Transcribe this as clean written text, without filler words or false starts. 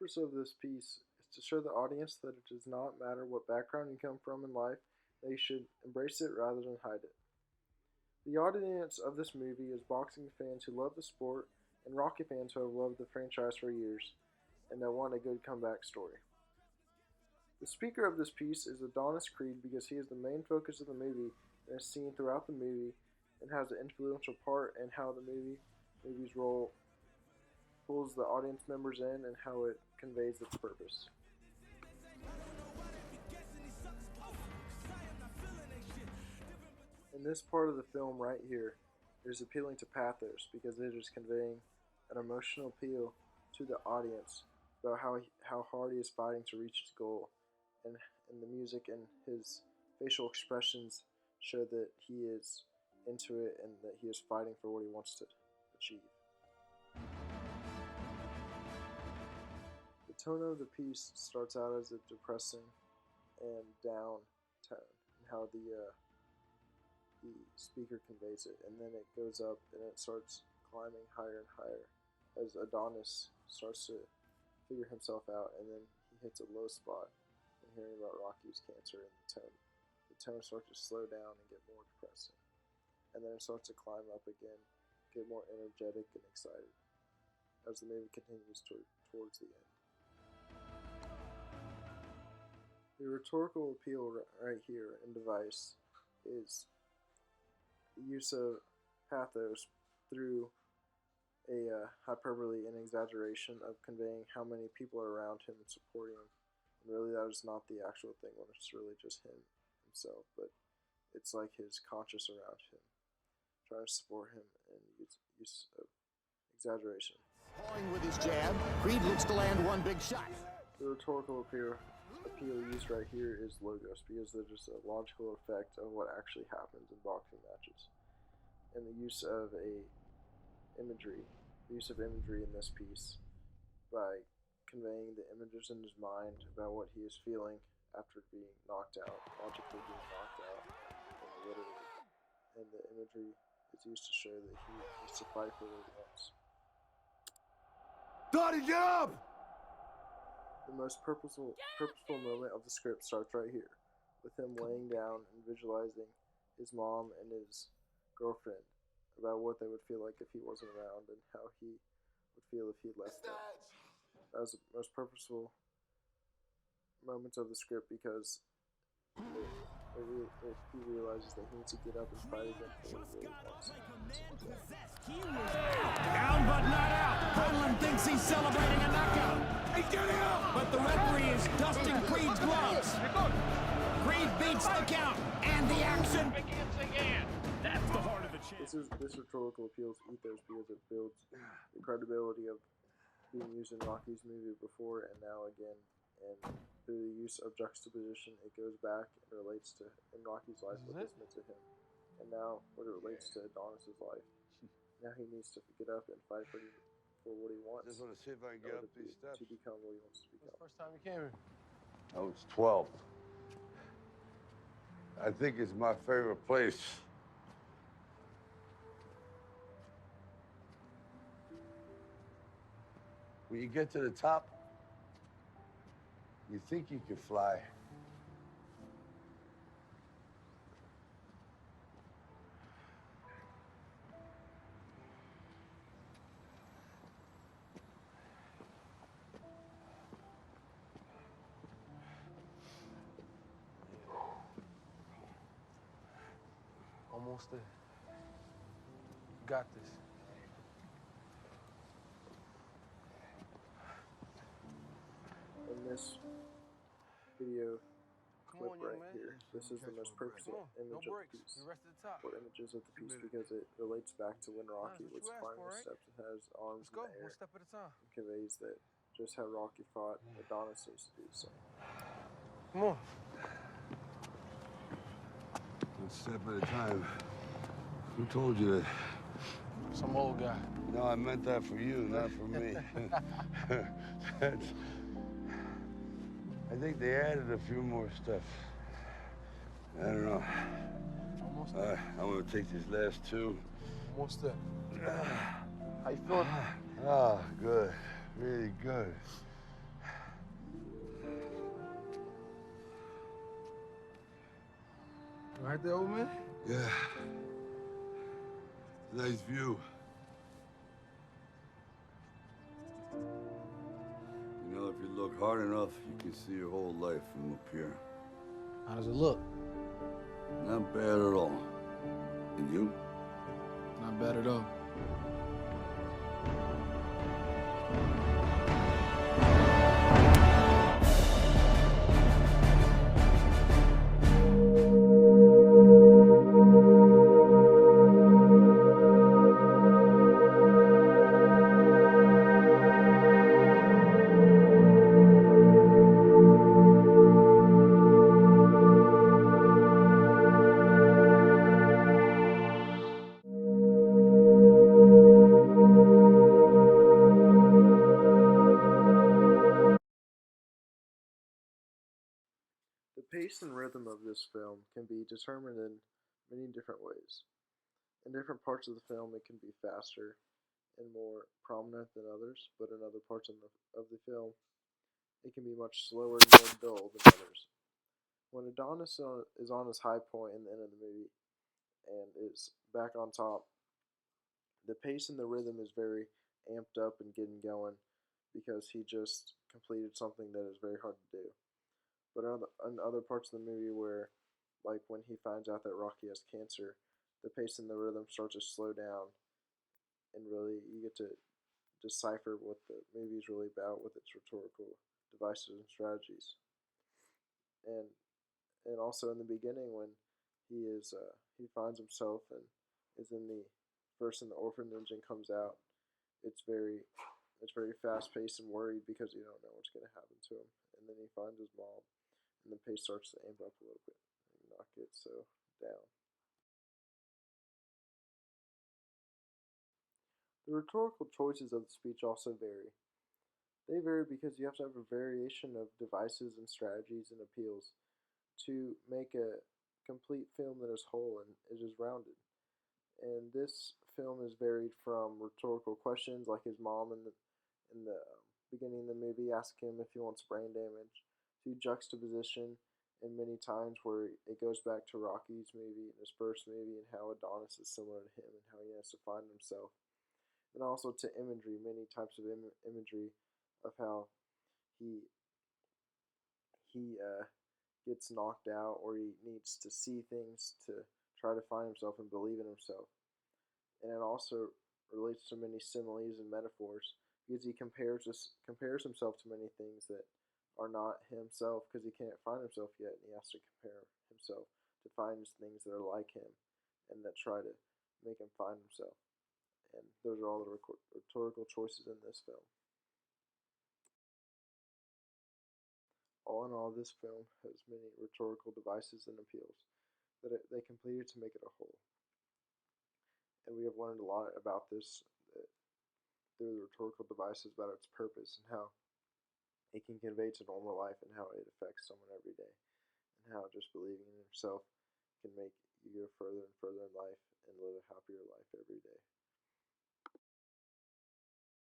purpose of this piece is to show the audience that it does not matter what background you come from in life, they should embrace it rather than hide it. The audience of this movie is boxing fans who love the sport and Rocky fans who have loved the franchise for years and that want a good comeback story. The speaker of this piece is Adonis Creed because he is the main focus of the movie and is seen throughout the movie and has an influential part in how the movie's role pulls the audience members in and how it conveys its purpose. In this part of the film right here, it is appealing to pathos because it is conveying an emotional appeal to the audience about how hard he is fighting to reach his goal, and the music and his facial expressions show that he is into it and that he is fighting for what he wants to achieve. The tone of the piece starts out as a depressing and down tone, and how the speaker conveys it, and then it goes up and it starts climbing higher and higher as Adonis starts to figure himself out, and then he hits a low spot and hearing about Rocky's cancer, and the tone starts to slow down and get more depressing, and then it starts to climb up again, get more energetic and excited as the movie continues towards the end. The rhetorical appeal right here in Device is the use of pathos through a hyperbole and exaggeration of conveying how many people are around him and supporting him. And really that is not the actual thing when it's really just himself, but it's like his conscience around him, trying to support him and use of exaggeration. With his jab, Creed looks to land one big shot. The rhetorical appeal used right here is logos, because they're just a logical effect of what actually happens in boxing matches. And the use of imagery in this piece by conveying the images in his mind about what he is feeling after being knocked out, logically being knocked out, and literally. And the imagery is used to show that he needs to fight for what he wants. Donnie, get up! The most purposeful moment of the script starts right here, with him laying down and visualizing his mom and his girlfriend about what they would feel like if he wasn't around and how he would feel if he left them. That was the most purposeful moments of the script because he realizes that he needs to get up and fight again for what he really wants. Down but not out. Conlon thinks he's celebrating a knockout. He's getting up! But the referee is dusting Creed's gloves. Creed beats the count, and the action begins again. That's the heart of the chance. This rhetorical appeals ethos because it builds the credibility of being used in Rocky's movie before and now again, and through the use of juxtaposition, it goes back and relates to in Rocky's life what this meant to him, and now what it relates to Adonis's life. Now he needs to get up and fight for what he wants. Just want to see if I can get up these steps. To become what he wants to become. First time you came here. I was 12. I think it's my favorite place. When you get to the top, you think you can fly. Almost there. You got this. In this video clip right here, this is the most purposeful image of the piece, or images of the piece, because it relates back to when Rocky was climbing the steps and had his arms in the air, one step at a time. and conveys that just how Rocky fought Adonis used to do so. Come on. One step at a time. Who told you that? Some old guy. No, I meant that for you, not for me. I think they added a few more stuff. I don't know. Almost there. I'm gonna take these last two. Almost there. How you feeling? Ah, good. Really good. Right there, old man? Yeah. Nice view. You know, if you look hard enough, you can see your whole life from up here. How does it look? Not bad at all. And you? Not bad at all. The pace and rhythm of this film can be determined in many different ways. In different parts of the film, it can be faster and more prominent than others, but in other parts of the film, it can be much slower and more dull than others. When Adonis is on his high point in the end of the movie and is back on top, the pace and the rhythm is very amped up and getting going because he just completed something that is very hard to do. But in other parts of the movie where, like when he finds out that Rocky has cancer, the pace and the rhythm start to slow down, and really you get to decipher what the movie is really about with its rhetorical devices and strategies. And also in the beginning when he finds himself and is in the first in the orphanage and comes out, it's very fast paced and worried because you don't know what's going to happen to him. And then he finds his mom, and the pace starts to amp up a little bit and not get so down. The rhetorical choices of the speech also vary. They vary because you have to have a variation of devices and strategies and appeals to make a complete film that is whole and is rounded. And this film is varied from rhetorical questions like his mom in the beginning of the movie asking him if he wants brain damage, to juxtaposition and many times where it goes back to Rocky's movie, his first movie, and how Adonis is similar to him and how he has to find himself. And also to imagery, many types of imagery of how he gets knocked out or he needs to see things to try to find himself and believe in himself. And it also relates to many similes and metaphors because he compares himself to many things that are not himself because he can't find himself yet, and he has to compare himself to find things that are like him and that try to make him find himself. And those are all the rhetorical choices in this film. All in all, this film has many rhetorical devices and appeals that they completed to make it a whole. And we have learned a lot about this through the rhetorical devices about its purpose and how it can convey to normal life and how it affects someone every day, and how just believing in yourself can make you go further and further in life and live a happier life every day.